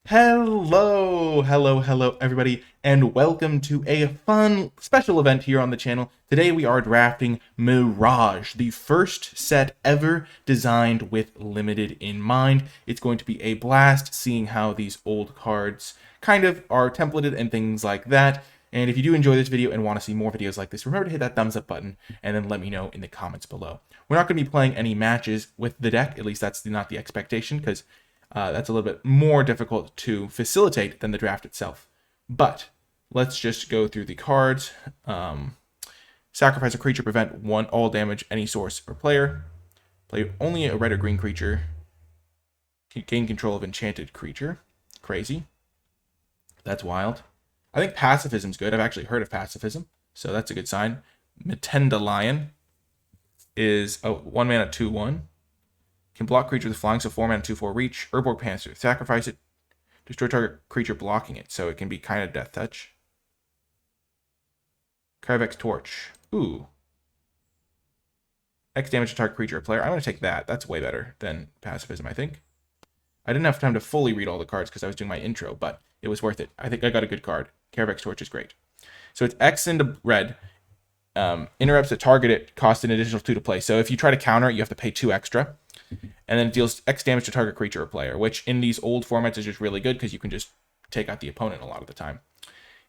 Hello, everybody, and welcome to a fun special event here on the channel. Today we are drafting Mirage, the first set ever designed with limited in mind. It's going to be a blast seeing how these old cards kind of are templated and things like that. And if you do enjoy this video and want to see more videos like this, remember to hit that thumbs up button and then let me know in the comments below. We're not going to be playing any matches with the deck, at least that's not the expectation, because that's a little bit more difficult to facilitate than the draft itself. But let's just go through the cards. Sacrifice a creature, prevent all damage, any source or player. Play only a red or green creature. Gain control of enchanted creature. Crazy. That's wild. I think pacifism's good. I've actually heard of pacifism, so that's a good sign. Lion is a 1-mana 2/1. Can block creature with flying, so 4-mana 2/4 reach. Urborg Panther. Sacrifice it. Destroy target creature blocking it, so it can be kind of death touch. Carvex Torch. Ooh. X damage to target creature or player. I'm going to take that. That's way better than pacifism, I think. I didn't have time to fully read all the cards because I was doing my intro, but it was worth it. I think I got a good card. Carvex Torch is great. So it's X into red. Interrupts that target it, cost an additional 2 to play. So if you try to counter it, you have to pay 2 extra. And then it deals X damage to target creature or player, which in these old formats is just really good because you can just take out the opponent a lot of the time.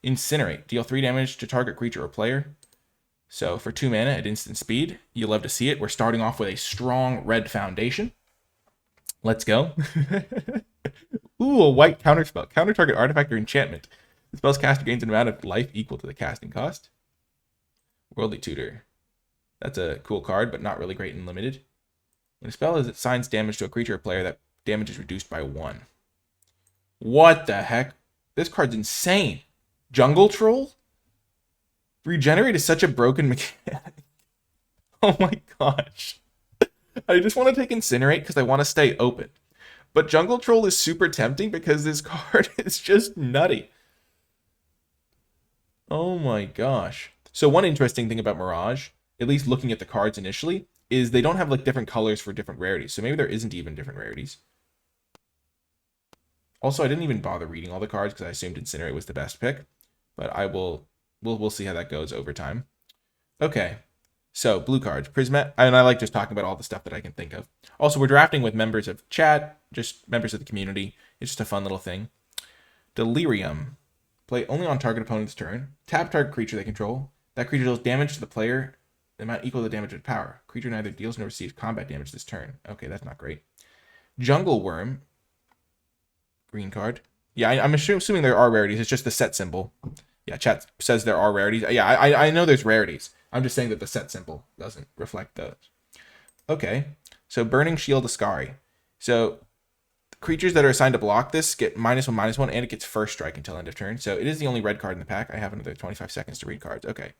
Incinerate. Deal 3 damage to target creature or player. So for 2 mana at instant speed, you love to see it. We're starting off with a strong red foundation. Let's go. Ooh, a white counterspell. Counter target artifact or enchantment. The spell's caster gains an amount of life equal to the casting cost. Worldly Tutor. That's a cool card, but not really great in limited. When a spell assigns damage to a creature or player, that damage is reduced by 1. What the heck? This card's insane. Jungle Troll? Regenerate is such a broken mechanic. Oh my gosh. I just want to take Incinerate because I want to stay open. But Jungle Troll is super tempting because this card is just nutty. Oh my gosh. So one interesting thing about Mirage, at least looking at the cards initially, is they don't have like different colors for different rarities. So maybe there isn't even different rarities. Also, I didn't even bother reading all the cards because I assumed Incinerate was the best pick. But we'll see how that goes over time. Okay. So blue cards, Prismet, and I like just talking about all the stuff that I can think of. Also, we're drafting with members of chat, just members of the community. It's just a fun little thing. Delirium. Play only on target opponent's turn. Tap target creature they control. That creature deals damage to the player. The amount equal to the damage of power. Creature neither deals nor receives combat damage this turn. Okay, that's not great. Jungle Worm. Green card. Yeah, I'm assuming there are rarities. It's just the set symbol. Yeah, chat says there are rarities. Yeah, I know there's rarities. I'm just saying that the set symbol doesn't reflect those. Okay, so Burning Shield Ascari. So creatures that are assigned to block this get -1/-1, and it gets first strike until end of turn. So it is the only red card in the pack. I have another 25 seconds to read cards. Okay.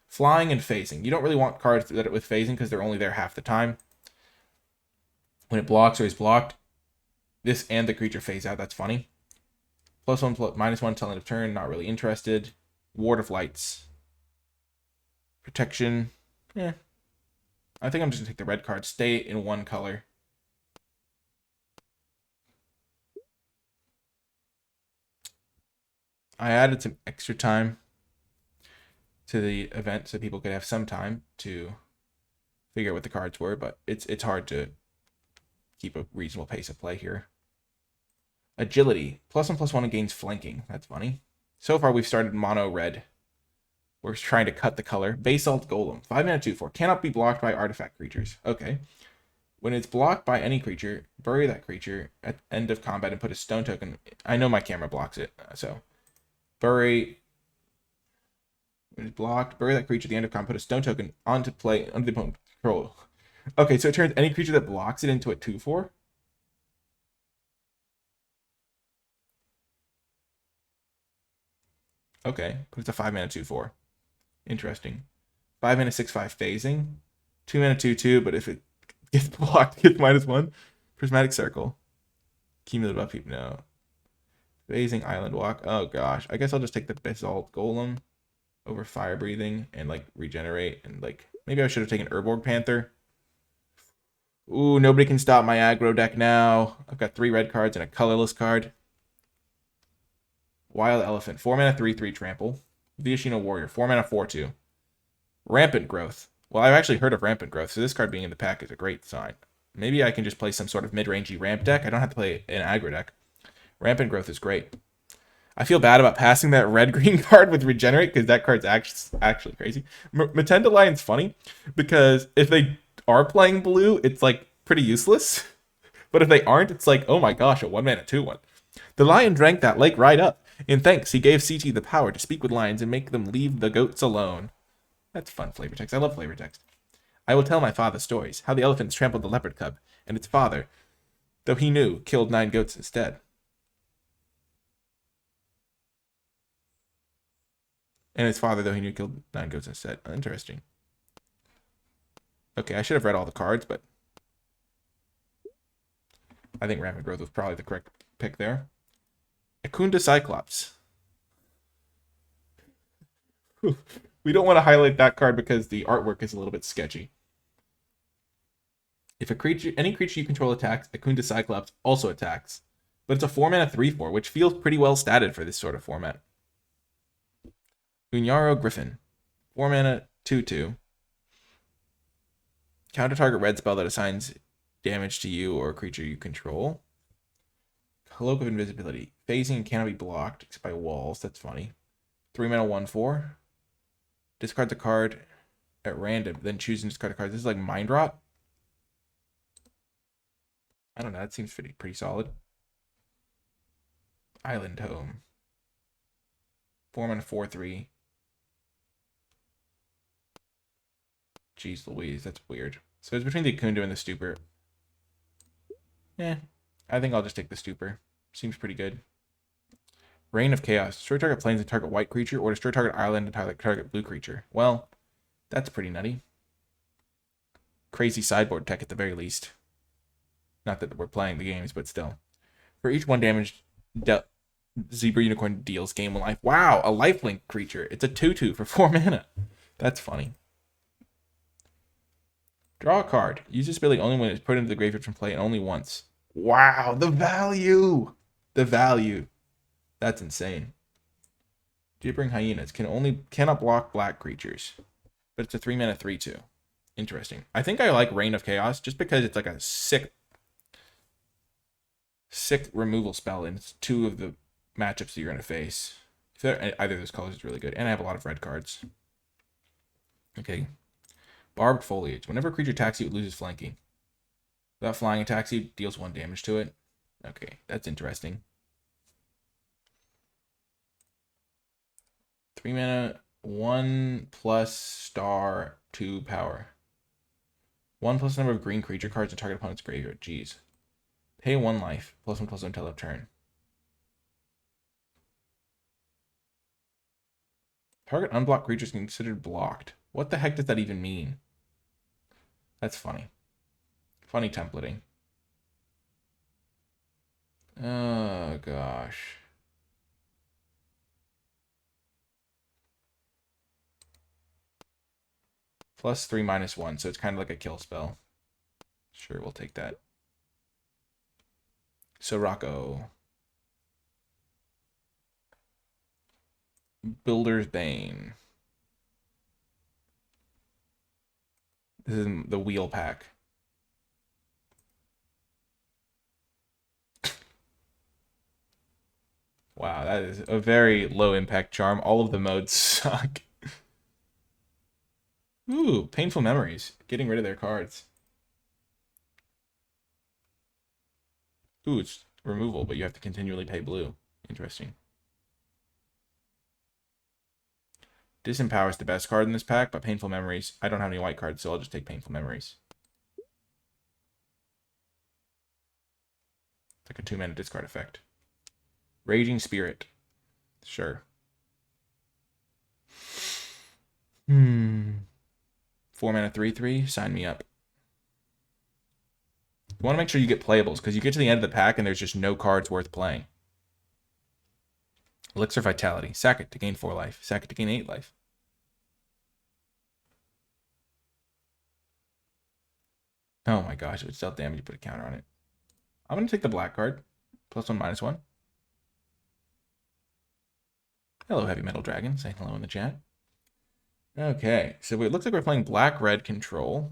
Flying and phasing. You don't really want cards that with phasing because they're only there half the time. When it blocks or is blocked, this and the creature phase out. That's funny. +1, -1 until end of turn. Not really interested. Ward of Lights. Protection. Yeah. I think I'm just going to take the red card. Stay in one color. I added some extra time to the event so people could have some time to figure out what the cards were, but it's hard to keep a reasonable pace of play here. Agility. +1/+1 gains flanking. That's funny. So far we've started mono red. We're trying to cut the color. Basalt Golem. 5-mana 2/4. Cannot be blocked by artifact creatures. Okay. When it's blocked by any creature, bury that creature at end of combat and put a stone token. I know my camera blocks it, so bury. When it's blocked, bury that creature at the end of combat, put a stone token onto play under the opponent's control. Okay, so it turns any creature that blocks it into a 2/4. Okay, but it's a 5-mana 2/4. Interesting. 5-mana 6/5 phasing. 2-mana 2/2, but if it gets blocked, it gets -1. Prismatic Circle. Cumulative upkeep, no. Phasing Island Walk. Oh gosh. I guess I'll just take the Basalt Golem over Fire Breathing and like regenerate, and like maybe I should have taken Urborg Panther. Ooh, nobody can stop my aggro deck now. I've got 3 red cards and a colorless card. Wild Elephant. 4 mana 3/3 trample. Viashino Warrior. 4 mana 4/2. Rampant Growth. Well, I've actually heard of Rampant Growth, so this card being in the pack is a great sign. Maybe I can just play some sort of mid-rangey ramp deck. I don't have to play an aggro deck. Rampant Growth is great. I feel bad about passing that red-green card with Regenerate because that card's actually crazy. Matenda Lion's funny because if they are playing blue, it's like pretty useless. But if they aren't, it's like, oh my gosh, a 1 mana 2/1. The lion drank that lake right up. In thanks, he gave CT the power to speak with lions and make them leave the goats alone. That's fun flavor text. I love flavor text. I will tell my father stories, how the elephants trampled the leopard cub, and its father, though he knew, killed 9 goats instead. And his father, though he knew, killed 9 goats instead. Interesting. Okay, I should have read all the cards, but I think Rampant Growth was probably the correct pick there. Akunda Cyclops. We don't want to highlight that card because the artwork is a little bit sketchy. If any creature you control attacks, Akunda Cyclops also attacks. But it's a 4 mana 3/4, which feels pretty well statted for this sort of format. Unyaro Griffin. 4 mana 2/2. Counter target red spell that assigns damage to you or a creature you control. Cloak of Invisibility. Phasing cannot be blocked except by walls. That's funny. 3 mana 1/4. Discards a card at random, then choose and discard a card. This is like Mind Rot. I don't know. That seems pretty solid. Island Home. 4 mana 4/3. Jeez Louise, that's weird. So it's between the Akunda and the Stupor. I think I'll just take the Stupor. Seems pretty good. Reign of Chaos. Destroy target plains and target white creature, or destroy target island and target blue creature. Well, that's pretty nutty. Crazy sideboard tech at the very least. Not that we're playing the games, but still. For each 1 damage, Zebra Unicorn deals game 1 life. Wow, a lifelink creature. It's a 2/2 for 4 mana. That's funny. Draw a card. Use this ability only when it's put into the graveyard from play and only once. Wow, the value! The value. That's insane. Gibbering Hyenas cannot block black creatures. But it's a 3 mana 3/2. Interesting. I think I like Reign of Chaos just because it's like a sick removal spell and it's 2 of the matchups that you're going to face. Either of those colors is really good. And I have a lot of red cards. Okay. Barbed Foliage. Whenever a creature attacks you, it loses flanking. Without flying attacks you, deals 1 damage to it. Okay, that's interesting. 3 mana, 1 plus star 2 power. 1 plus number of green creature cards in target opponent's graveyard. Jeez. Pay 1 life. +1/+1 until end turn. Target unblocked creature is considered blocked. What the heck does that even mean? That's funny. Funny templating. Oh, gosh. +3, -1, so it's kind of like a kill spell. Sure, we'll take that. Sirocco. Builder's Bane. This is the wheel pack. Wow, that is a very low impact charm. All of the modes suck. Ooh, Painful Memories. Getting rid of their cards. Ooh, it's removal, but you have to continually pay blue. Interesting. Disempower's the best card in this pack, but Painful Memories. I don't have any white cards, so I'll just take Painful Memories. It's like a 2 mana discard effect. Raging Spirit. Sure. 4 mana 3/3. Sign me up. You want to make sure you get playables, because you get to the end of the pack and there's just no cards worth playing. Elixir Vitality. Sack it to gain 4 life. Sack it to gain 8 life. Oh my gosh, it would stealth damage. You put a counter on it. I'm going to take the black card. +1, -1. Hello, Heavy Metal Dragon, saying hello in the chat. Okay, so it looks like we're playing black-red control.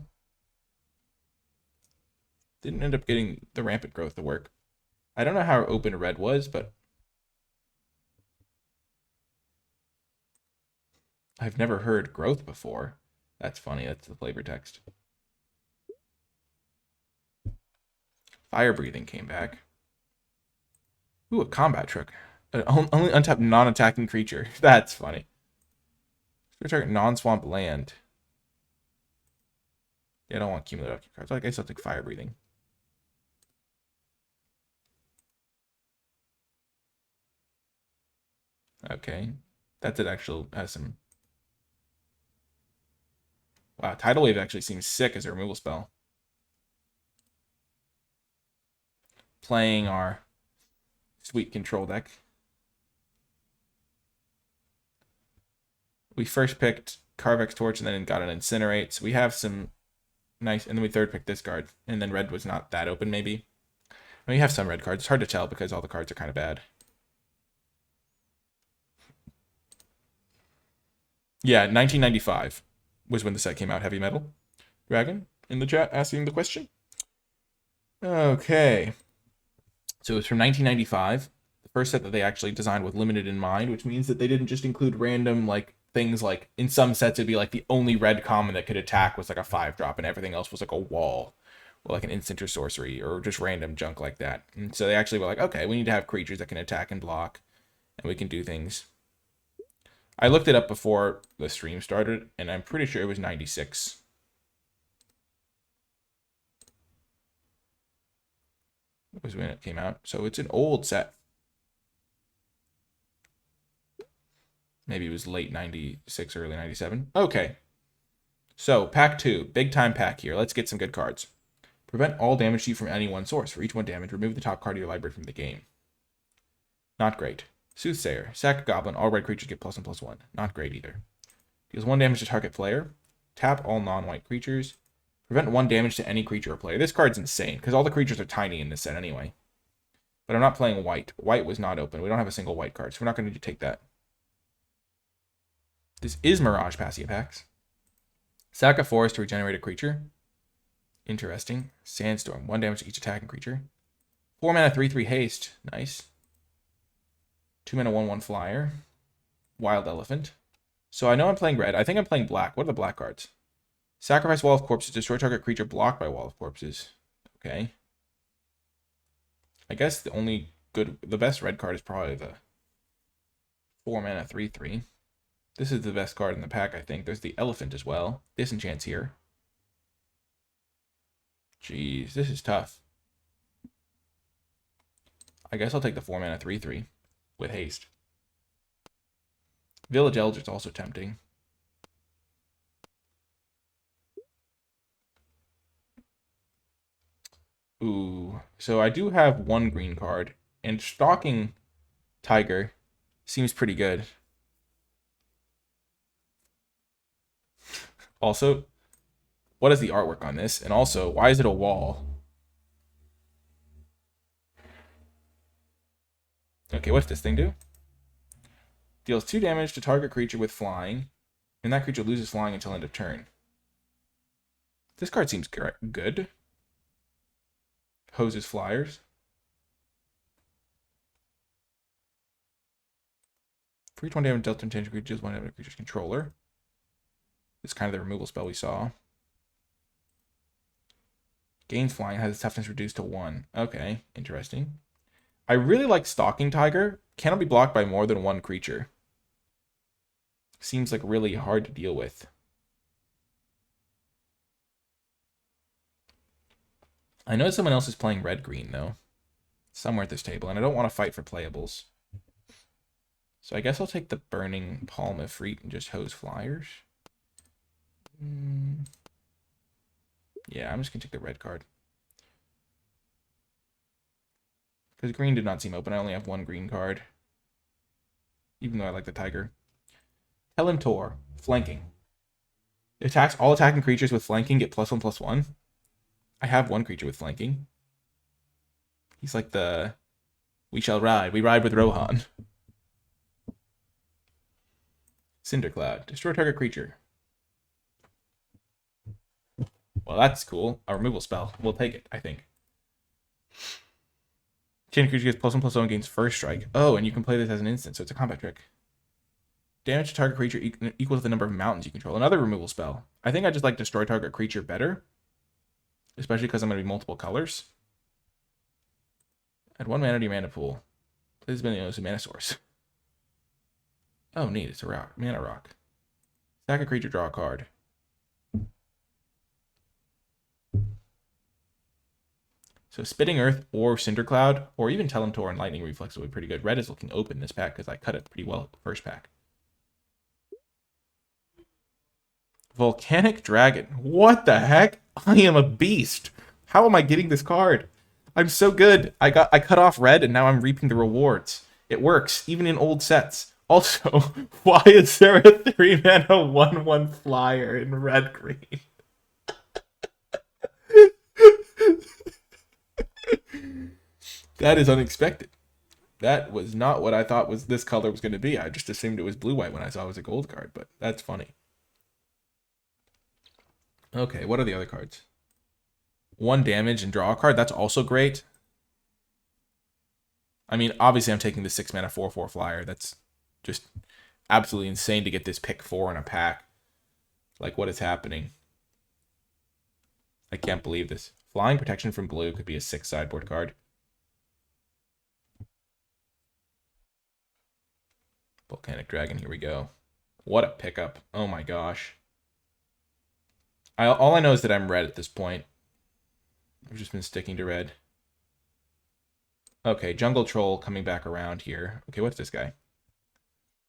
Didn't end up getting the rampant growth to work. I don't know how open red was, but I've never heard growth before. That's funny. That's the flavor text. Fire breathing came back. Ooh, a combat trick. Only untapped non-attacking creature. That's funny. Target non-swamp land. Yeah, I don't want cumulative cards. I guess I'll take fire breathing. Okay. That did actually has some. Wow, Tidal Wave actually seems sick as a removal spell. Playing our sweet control deck. We first picked Carvex Torch and then got an Incinerate. So we have some nice, and then we third picked this card. And then red was not that open, maybe. I mean, we have some red cards. It's hard to tell because all the cards are kind of bad. Yeah, 1995 was when the set came out, Heavy Metal Dragon in the chat asking the question. Okay. So it was from 1995. The first set that they actually designed with limited in mind, which means that they didn't just include random like things like in some sets it'd be like the only red common that could attack was like a 5-drop and everything else was like a wall or like an instant or sorcery or just random junk like that. And so they actually were like, okay, we need to have creatures that can attack and block and we can do things. I looked it up before the stream started and I'm pretty sure it was 96. Was when it came out. So it's an old set. Maybe it was late 96, early 97. Okay. So, pack 2. Big time pack here. Let's get some good cards. Prevent all damage to you from any one source. For each 1 damage, remove the top card of your library from the game. Not great. Soothsayer. Sack a goblin. All red creatures get +1/+1. Not great either. Deals 1 damage to target player. Tap all non-white creatures. Prevent 1 damage to any creature or player. This card's insane, because all the creatures are tiny in this set anyway. But I'm not playing white. White was not open. We don't have a single white card, so we're not going to need to take that. This is Mirage passive packs. Sack a forest to regenerate a creature. Interesting. Sandstorm. 1 damage to each attacking creature. 4 mana 3/3 haste. Nice. 2 mana 1/1 flyer. Wild Elephant. So I know I'm playing red. I think I'm playing black. What are the black cards? Sacrifice Wall of Corpses. Destroy target creature blocked by Wall of Corpses. Okay. I guess the best red card is probably the 4 mana 3/3. This is the best card in the pack, I think. There's the Elephant as well. Disenchant's here. Jeez, this is tough. I guess I'll take the 4 mana 3/3 with haste. Village Eldrit's also tempting. Ooh, so I do have 1 green card, and Stalking Tiger seems pretty good. Also, what is the artwork on this? And also, why is it a wall? Okay, what's this thing do? Deals 2 damage to target creature with flying, and that creature loses flying until end of turn. This card seems good. Hoses flyers. For each 1 damage dealt to intangible creatures, 1 damage creature's controller. This is kind of the removal spell we saw. Gains flying, has its toughness reduced to 1. Okay, interesting. I really like Stalking Tiger. Cannot be blocked by more than 1 creature. Seems like really hard to deal with. I know someone else is playing red-green, though. Somewhere at this table, and I don't want to fight for playables. So I guess I'll take the Burning Palm of Freet and just hose flyers. Yeah, I'm just going to take the red card. Because green did not seem open. I only have 1 green card. Even though I like the tiger. Telentor. Flanking. It attacks all attacking creatures with flanking get +1/+1. I have 1 creature with flanking. He's like the... We shall ride. We ride with Rohan. Cindercloud. Destroy target creature. Well, that's cool. A removal spell. We'll take it, I think. Chain creature gets +1/+1 gains first strike. Oh, and you can play this as an instant, so it's a combat trick. Damage to target creature equal to the number of mountains you control. Another removal spell. I think I just like destroy target creature better. Especially because I'm going to be multiple colors. Add 1 mana to your mana pool. Play this as a mana source. Oh, neat. It's a rock. Mana rock. Sack a creature, draw a card. So Spitting Earth or Cindercloud, or even Telementor and Lightning Reflex will be pretty good. Red is looking open this pack because I cut it pretty well at the first pack. Volcanic Dragon. What the heck? I am a beast. How am I getting this card? I'm so good. I cut off red and now I'm reaping the rewards. It works, even in old sets. Also, why is there a 3-mana 1/1 flyer in red green? That is unexpected. That was not what I thought was this color was going to be. I just assumed it was blue-white when I saw it was a gold card, but that's funny. Okay, what are the other cards? 1 damage and draw a card. That's also great. I mean, obviously I'm taking the 6-mana 4/4 flyer. That's just absolutely insane to get this pick 4 in a pack. Like, what is happening? I can't believe this. Flying Protection from blue could be a 6 sideboard card. Volcanic Dragon, here we go. What a pickup. Oh my gosh. All I know is that I'm red at this point. I've just been sticking to red. Okay, Jungle Troll coming back around here. Okay, what's this guy?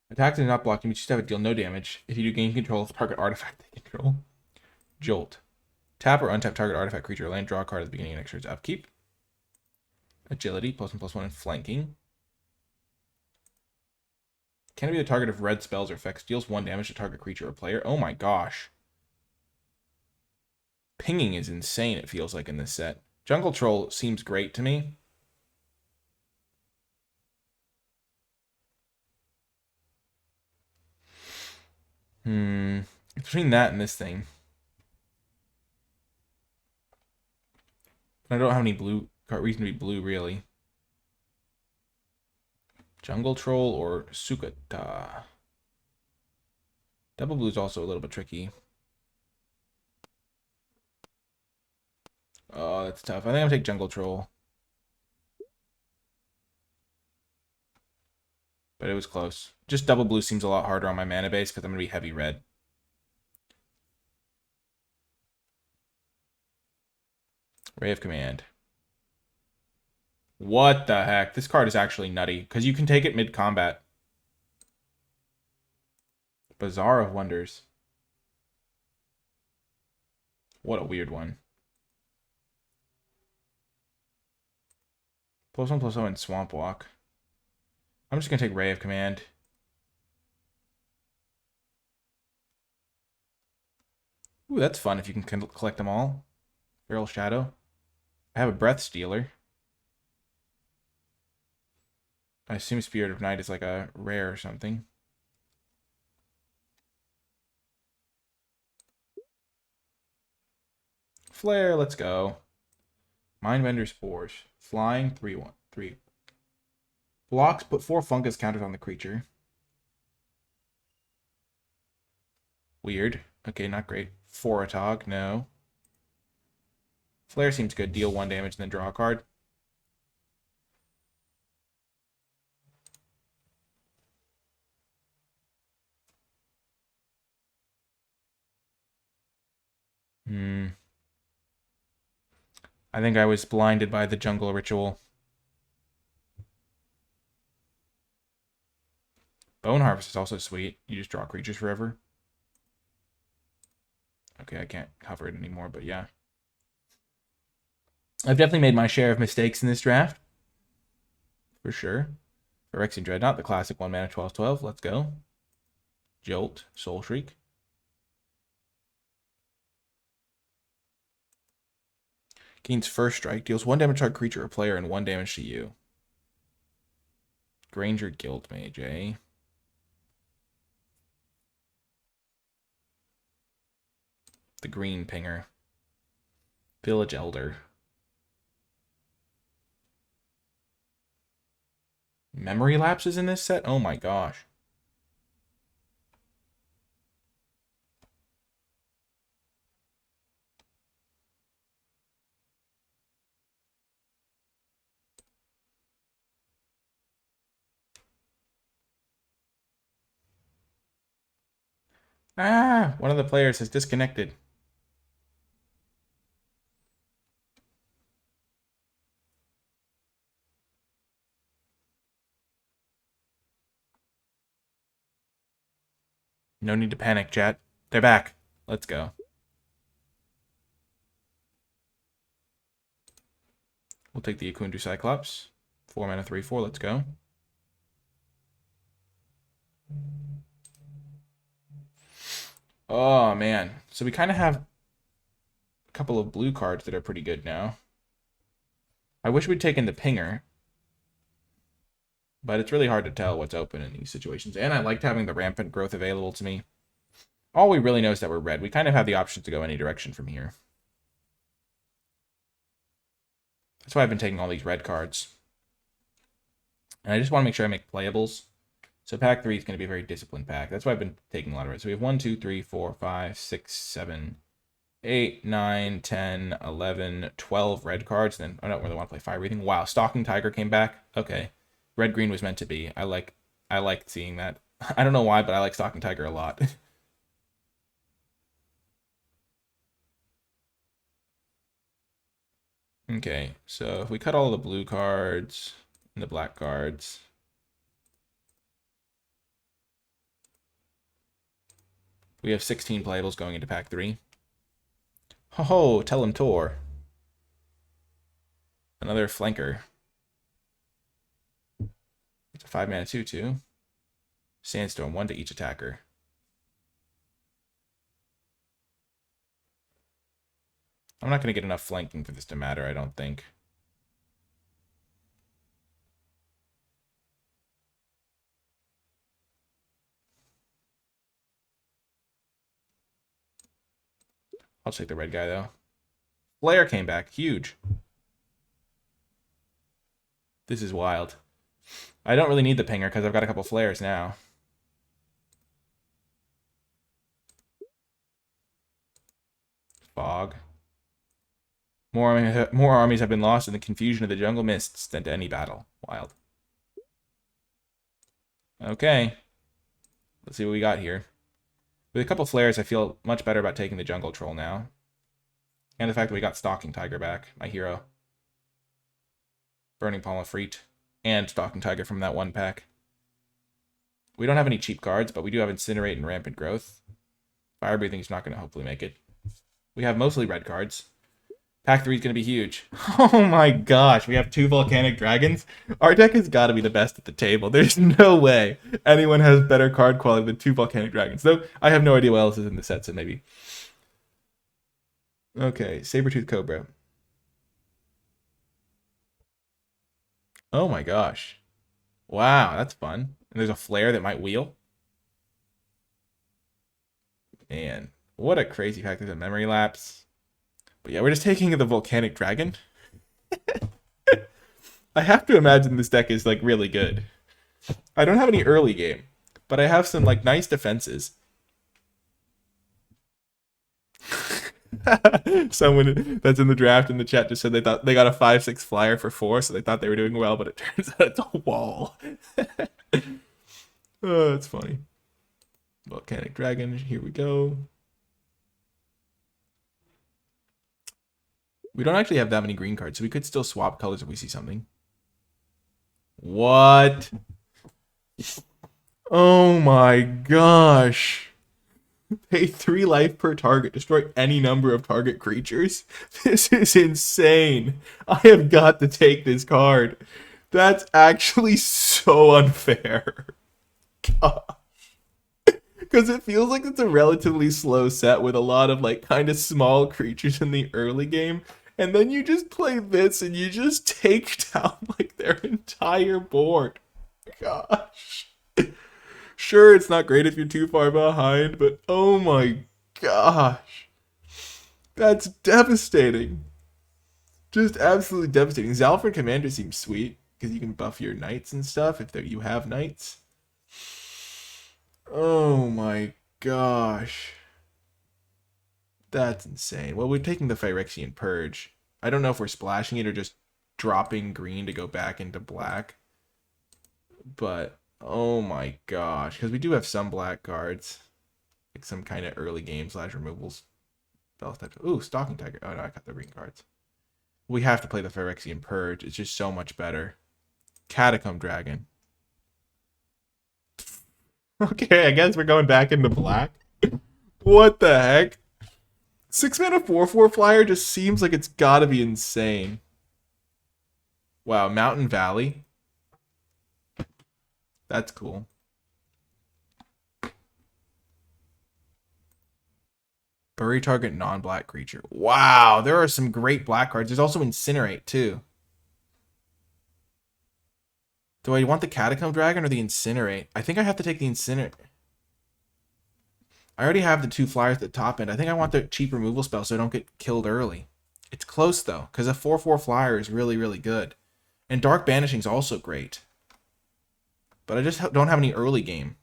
Attacks and not blocking, but you just have to deal no damage. If you do gain control of target artifact they control. Jolt. Tap or untap target artifact creature or land, draw a card at the beginning of next turn's upkeep. Agility, +1/+1 and flanking. Can it be the target of red spells or effects? Deals 1 damage to target creature or player. Oh my gosh. Pinging is insane, it feels like, in this set. Jungle Troll seems great to me. Between that and this thing. I don't have any blue reason to be blue, really. Jungle Troll or Sukata. Double blue is also a little bit tricky. Oh, that's tough. I think I'm going to take Jungle Troll. But it was close. Just double blue seems a lot harder on my mana base because I'm going to be heavy red. Ray of Command. What the heck? This card is actually nutty because you can take it mid-combat. Bazaar of Wonders. What a weird one. +1/+0 and Swamp Walk. I'm just going to take Ray of Command. Ooh, that's fun if you can collect them all. Feral Shadow. I have a Breath Stealer. I assume Spirit of Night is like a rare or something. Flare, let's go. Mindbender Spores. Flying, 3/1. 3. Blocks, put 4 fungus counters on the creature. Weird. Okay, not great. Foratog, no. Flare seems good. Deal 1 damage and then draw a card. I think I was blinded by the jungle ritual. Bone Harvest is also sweet. You just draw creatures forever. Okay, I can't cover it anymore, but yeah. I've definitely made my share of mistakes in this draft. For sure. Phyrexian Dreadnought, the classic 1 mana 12/12. Let's go. Jolt, Soul Shriek. Gains first strike, deals 1 damage to target creature or player and 1 damage to you. Granger Guildmage, eh? The green pinger. Village Elder. Memory lapses in this set? Oh my gosh. Ah, one of the players has disconnected. No need to panic, chat. They're back. Let's go. We'll take the Akundu Cyclops. 4 mana, 3/4. Let's go. Oh, man. So we kind of have a couple of blue cards that are pretty good now. I wish we'd taken the pinger. But it's really hard to tell what's open in these situations. And I liked having the rampant growth available to me. All we really know is that we're red. We kind of have the option to go any direction from here. That's why I've been taking all these red cards. And I just want to make sure I make playables. So pack 3 is going to be a very disciplined pack. That's why I've been taking a lot of red. So we have 1, 2, 3, 4, 5, 6, 7, 8, 9, 10, 11, 12 red cards. Then I don't really want to play fire breathing. Wow, Stalking Tiger came back. Okay. Red-green was meant to be. I like seeing that. I don't know why, but I like Stalking Tiger a lot. Okay, so if we cut all the blue cards and the black cards, we have 16 playables going into pack 3. Ho ho, tell him Tor. Another flanker. It's a 5 mana 2/2. Sandstorm, 1 to each attacker. I'm not going to get enough flanking for this to matter, I don't think. I'll take the red guy, though. Flare came back. Huge. This is wild. I don't really need the pinger because I've got a couple flares now. Fog. More armies have been lost in the confusion of the jungle mists than to any battle. Wild. Okay. Let's see what we got here. With a couple flares, I feel much better about taking the jungle troll now. And the fact that we got Stalking Tiger back, my hero. Burning Palm of Freet. And Stalking Tiger from that one pack. We don't have any cheap cards, but we do have Incinerate and Rampant Growth. Fire Breathing is not going to hopefully make it. We have mostly red cards. Pack 3 is going to be huge. Oh my gosh, we have 2 Volcanic Dragons. Our deck has got to be the best at the table. There's no way anyone has better card quality than 2 Volcanic Dragons. Though, I have no idea what else is in the set, so maybe. Okay, Saber-Tooth Cobra. Oh my gosh. Wow, that's fun. And there's a flare that might wheel. Man, what a crazy pack. There's a memory lapse. But yeah, we're just taking the Volcanic Dragon. I have to imagine this deck is, like, really good. I don't have any early game, but I have some, like, nice defenses. Someone that's in the draft in the chat just said they thought they got a 5/6 flyer for 4, so they thought they were doing well, but it turns out it's a wall. Oh, that's funny. Volcanic Dragon, here we go. We don't actually have that many green cards, so we could still swap colors if we see something. What? Oh my gosh. Pay 3 life per target. Destroy any number of target creatures. This is insane. I have got to take this card. That's actually so unfair. Gosh. Because it feels like it's a relatively slow set with a lot of, like, kind of small creatures in the early game. And then you just play this and you just take down, like, their entire board. Gosh. Sure, it's not great if you're too far behind, but oh my gosh. That's devastating. Just absolutely devastating. Zalford Commander seems sweet because you can buff your knights and stuff if you have knights. Oh my gosh. That's insane. Well, we're taking the Phyrexian Purge. I don't know if we're splashing it or just dropping green to go back into black. But, oh my gosh. Because we do have some black cards. Like some kind of early game / removals. Ooh, Stalking Tiger. Oh no, I got the green cards. We have to play the Phyrexian Purge. It's just so much better. Catacomb Dragon. Okay, I guess we're going back into black. What the heck? 6-mana 4/4 flyer just seems like it's gotta be insane. Wow, Mountain Valley. That's cool. Bury target non-black creature. Wow, there are some great black cards. There's also Incinerate, too. Do I want the Catacomb Dragon or the Incinerate? I think I have to take the Incinerate. I already have the 2 flyers at the top end. I think I want the cheap removal spell so I don't get killed early. It's close, though, because a 4/4 flyer is really, really good. And Dark Banishing is also great. But I just don't have any early game.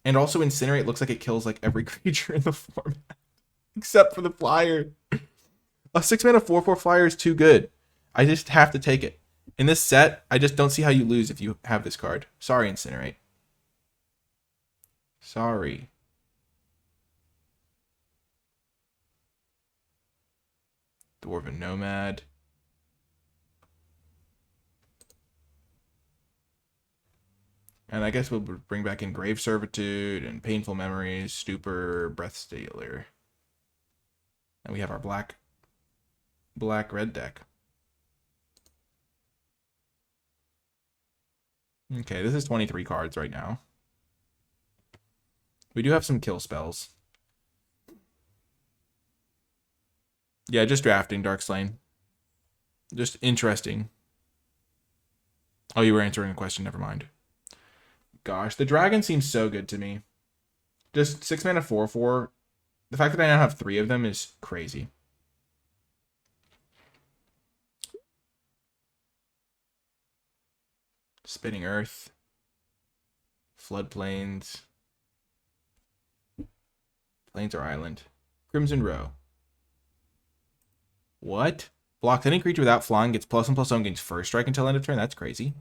And also Incinerate looks like it kills like every creature in the format. Except for the flyer. A 6-mana 4/4 flyer is too good. I just have to take it. In this set, I just don't see how you lose if you have this card. Sorry, Incinerate. Sorry. Dwarven Nomad. And I guess we'll bring back in Grave Servitude and Painful Memories, Stupor, Breathstealer. And we have our black-red deck. Okay, this is 23 cards right now. We do have some kill spells. Yeah, just drafting Darkslane. Just interesting. Oh, you were answering a question. Never mind. Gosh, the dragon seems so good to me. Just 6-mana 4/4. The fact that I now have 3 of them is crazy. Spinning Earth. Floodplains. Plains or Island. Crimson Row. What? Blocks any creature without flying, gets +1/+1, gains first strike until end of turn? That's crazy.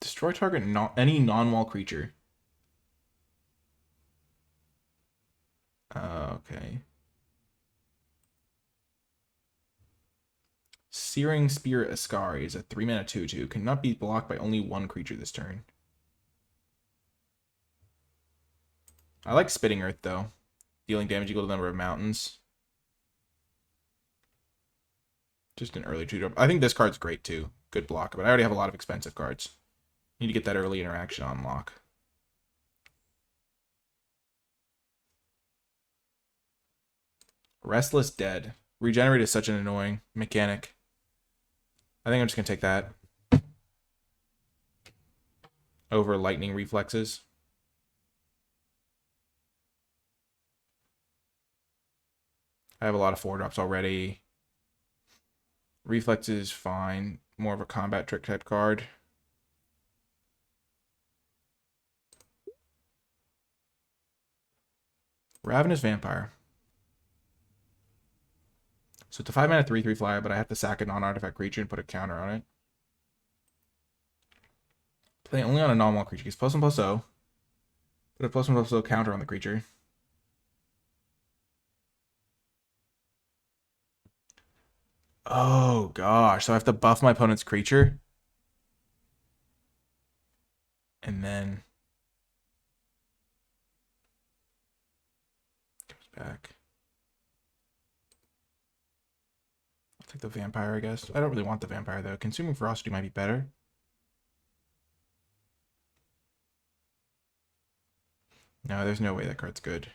Destroy target any non-wall creature. Okay. Searing Spear Ascari is a 3-mana 2/2. Cannot be blocked by only 1 creature this turn. I like Spitting Earth, though. Dealing damage equal to the number of mountains. Just an early 2-drop. I think this card's great, too. Good block, but I already have a lot of expensive cards. Need to get that early interaction on lock. Restless Dead. Regenerate is such an annoying mechanic. I think I'm just going to take that. Over Lightning Reflexes. I have a lot of 4-drops already. Reflexes, fine. More of a combat trick type card. Ravenous Vampire. So it's a 5-mana 3/3 flyer, but I have to sack a non-artifact creature and put a counter on it. Play only on a non-wall creature. Gets +1/+0. Put a +1/+0 counter on the creature. Oh gosh, so I have to buff my opponent's creature? And then comes back. I'll take the vampire, I guess. I don't really want the vampire though. Consuming Ferocity might be better. No, there's no way that card's good.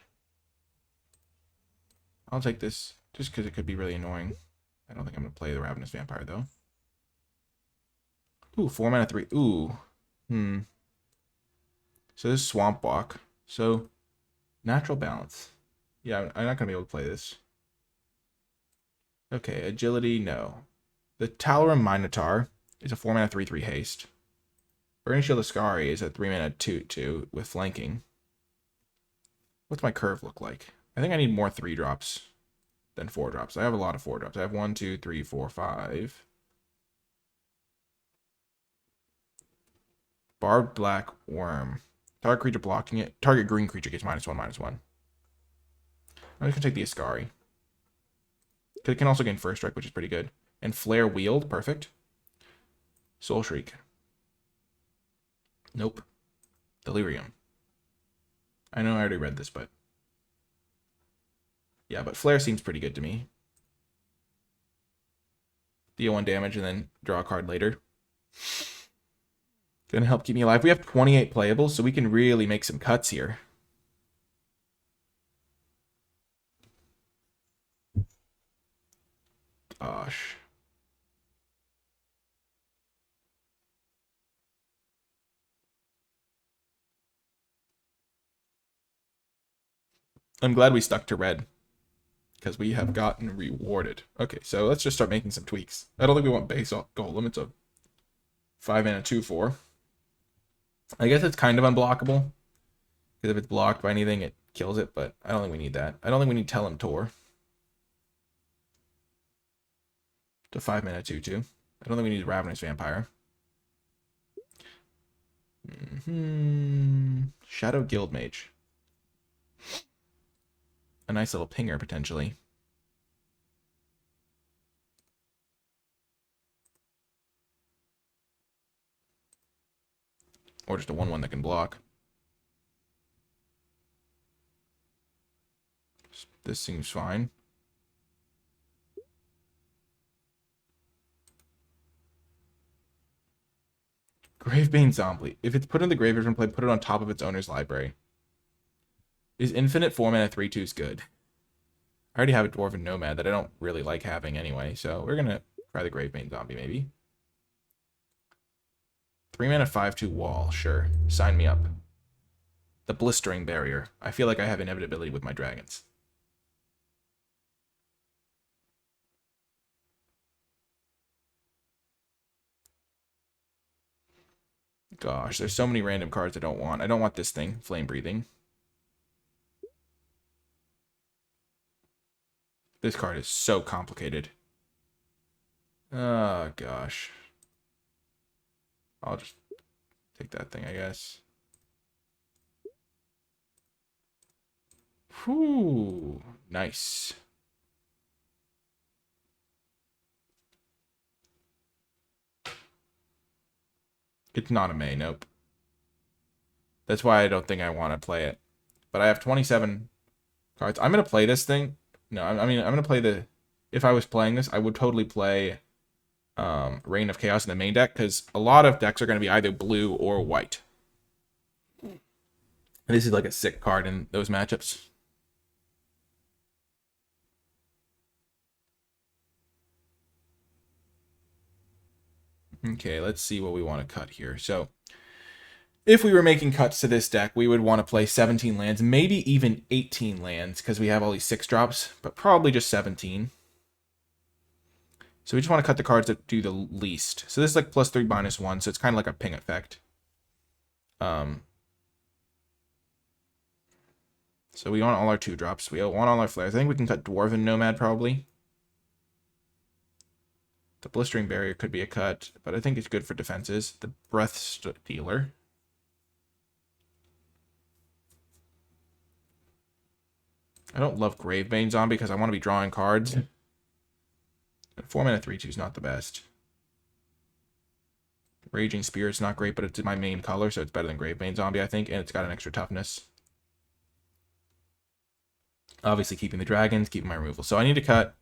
I'll take this just because it could be really annoying. I don't think I'm going to play the Ravenous Vampire, though. Ooh, 4-mana 3. Ooh. So this is Swamp Walk. So, Natural Balance. Yeah, I'm not going to be able to play this. Okay, agility, no. The Talarum Minotaur is a 4-mana 3/3 haste. Burning Shield Ascari is a 3-mana 2/2 with flanking. What's my curve look like? I think I need more 3-drops than 4-drops. I have a lot of 4-drops. I have 1, 2, 3, 4, 5. Barbed Black Worm. Target creature blocking it. Target green creature gets -1/-1. I'm just going to take the Ascari. It can also gain First Strike, which is pretty good. And Flare Wield, perfect. Soul Shriek. Nope. Delirium. I know I already read this, but... yeah, but Flare seems pretty good to me. Deal 1 damage and then draw a card later. Gonna help keep me alive. We have 28 playables, so we can really make some cuts here. Gosh. I'm glad we stuck to red, because we have gotten rewarded. Okay, so let's just start making some tweaks. I don't think we want base golem. It's a 5-mana 2/4. I guess it's kind of unblockable, because if it's blocked by anything, it kills it, but I don't think we need that. I don't think we need Tellem Tor. It's a 5-mana 2/2. I don't think we need Ravenous Vampire. Shadow Guildmage. A nice little pinger, potentially. Or just a 1/1 that can block. This seems fine. Gravebane Zombie. If it's put in the graveyard from play, put it on top of its owner's library. Is infinite 4-mana 3/2s good? I already have a Dwarven Nomad that I don't really like having anyway, so we're going to try the Gravebane Zombie, maybe. 3-mana 5/2 wall, sure. Sign me up. The Blistering Barrier. I feel like I have inevitability with my dragons. Gosh, there's so many random cards I don't want. I don't want this thing, Flame Breathing. This card is so complicated. Oh, gosh. I'll just take that thing, I guess. Whew. Nice. It's not a May, nope. That's why I don't think I want to play it. But I have 27 cards. I'm going to play this thing. No, I'm going to play the... If I was playing this, I would totally play Reign of Chaos in the main deck, because a lot of decks are going to be either blue or white. And this is like a sick card in those matchups. Okay, let's see what we want to cut here. So, if we were making cuts to this deck, we would want to play 17 lands, maybe even 18 lands, because we have all these 6-drops, but probably just 17. So we just want to cut the cards that do the least. So this is like +3, -1, so it's kind of like a ping effect. So we want all our 2-drops. We want all our flares. I think we can cut Dwarven Nomad, probably. The Blistering Barrier could be a cut, but I think it's good for defenses. The Breath Stealer. I don't love Gravebane Zombie because I want to be drawing cards. 4-mana 3/2 is not the best. Raging Spirit's not great, but it's my main color, so it's better than Gravebane Zombie, I think, and it's got an extra toughness. Obviously keeping the dragons, keeping my removal. So I need to cut.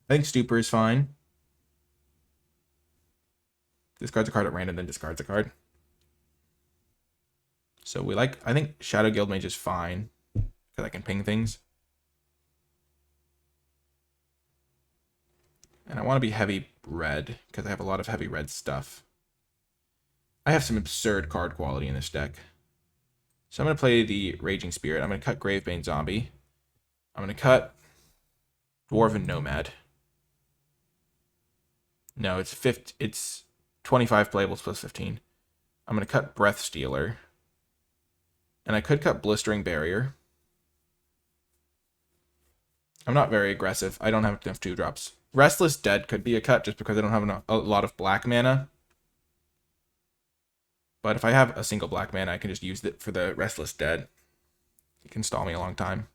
I think Stupor is fine. Discards a card at random, then discards a card. So we like... I think Shadow Guildmage is fine, because I can ping things. And I want to be heavy red, because I have a lot of heavy red stuff. I have some absurd card quality in this deck. So I'm going to play the Raging Spirit. I'm going to cut Gravebane Zombie. I'm going to cut Dwarven Nomad. No, it's 25 playables plus 15. I'm going to cut Breath Stealer. And I could cut Blistering Barrier. I'm not very aggressive. I don't have enough 2-drops. Restless Dead could be a cut just because I don't have a lot of black mana. But if I have a single black mana, I can just use it for the Restless Dead. It can stall me a long time.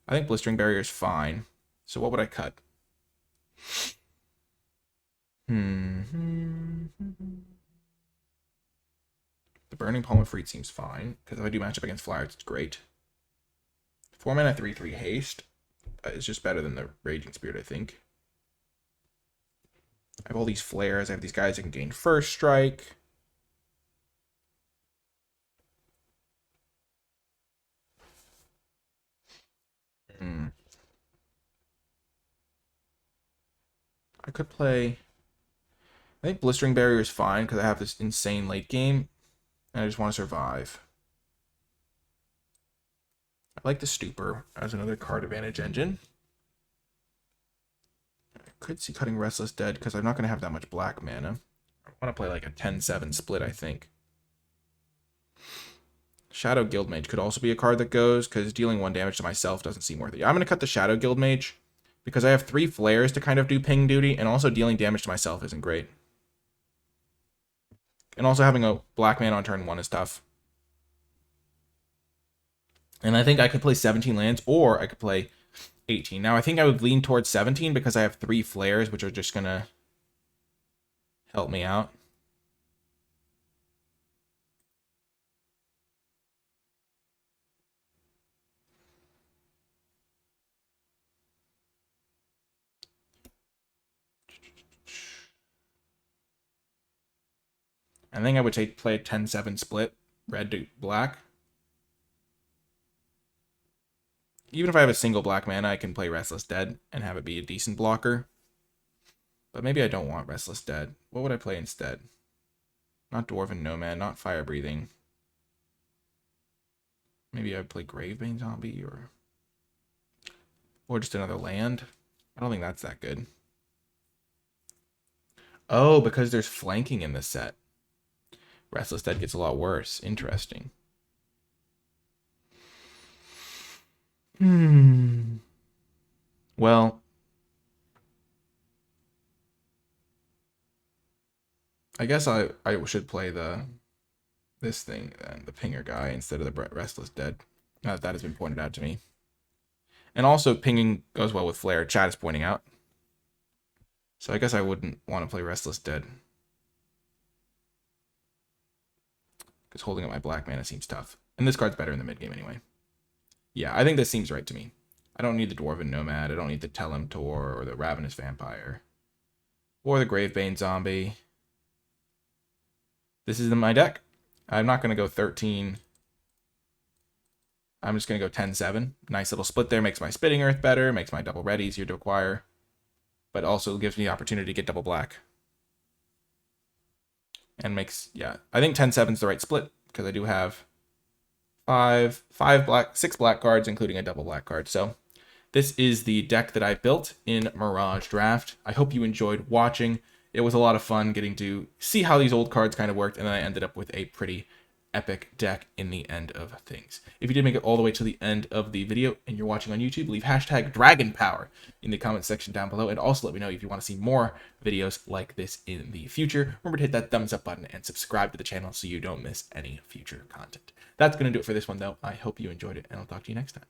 I think Blistering Barrier is fine. So what would I cut? The Burning Palm of Freed seems fine, because if I do match up against Flyers, it's great. 4 mana, 3/3 haste is just better than the Raging Spirit, I think. I have all these flares. I have these guys that can gain First Strike. I could play... I think Blistering Barrier is fine because I have this insane late game, and I just want to survive. I like the Stupor as another card advantage engine. I could see cutting Restless Dead because I'm not going to have that much black mana. I want to play like a 10-7 split, I think. Shadow Guildmage could also be a card that goes because dealing 1 damage to myself doesn't seem worth it. I'm going to cut the Shadow Guildmage because I have 3 flares to kind of do ping duty, and also dealing damage to myself isn't great. And also having a black mana on turn 1 is tough. And I think I could play 17 lands, or I could play 18. Now, I think I would lean towards 17 because I have 3 flares, which are just going to help me out. I think I would play a 10-7 split, red to black. Even if I have a single black mana, I can play Restless Dead and have it be a decent blocker. But maybe I don't want Restless Dead. What would I play instead? Not Dwarven Nomad, not Fire Breathing. Maybe I would play Gravebane Zombie or just another land. I don't think that's that good. Oh, because there's flanking in this set. Restless Dead gets a lot worse. Interesting. Well, I guess I should play this thing then, the Pinger guy, instead of the Restless Dead. Now that has been pointed out to me. And also, pinging goes well with Flare. Chat is pointing out. So I guess I wouldn't want to play Restless Dead. Because holding up my black mana seems tough. And this card's better in the mid game anyway. Yeah, I think this seems right to me. I don't need the Dwarven Nomad. I don't need the Telemtor or the Ravenous Vampire. Or the Gravebane Zombie. This is in my deck. I'm not going to go 13. I'm just going to go 10-7. Nice little split there. Makes my Spitting Earth better. Makes my double red easier to acquire. But also gives me the opportunity to get double black. And makes, yeah, I think 10-7 is the right split because I do have 6 black cards, including a double black card. So this is the deck that I built in Mirage Draft. I hope you enjoyed watching. It was a lot of fun getting to see how these old cards kind of worked, and then I ended up with a pretty epic deck in the end of things. If you did make it all the way to the end of the video and you're watching on YouTube, leave hashtag DragonPower in the comment section down below, and also let me know if you want to see more videos like this in the future. Remember to hit that thumbs up button and subscribe to the channel so you don't miss any future content. That's going to do it for this one, though. I hope you enjoyed it, and I'll talk to you next time.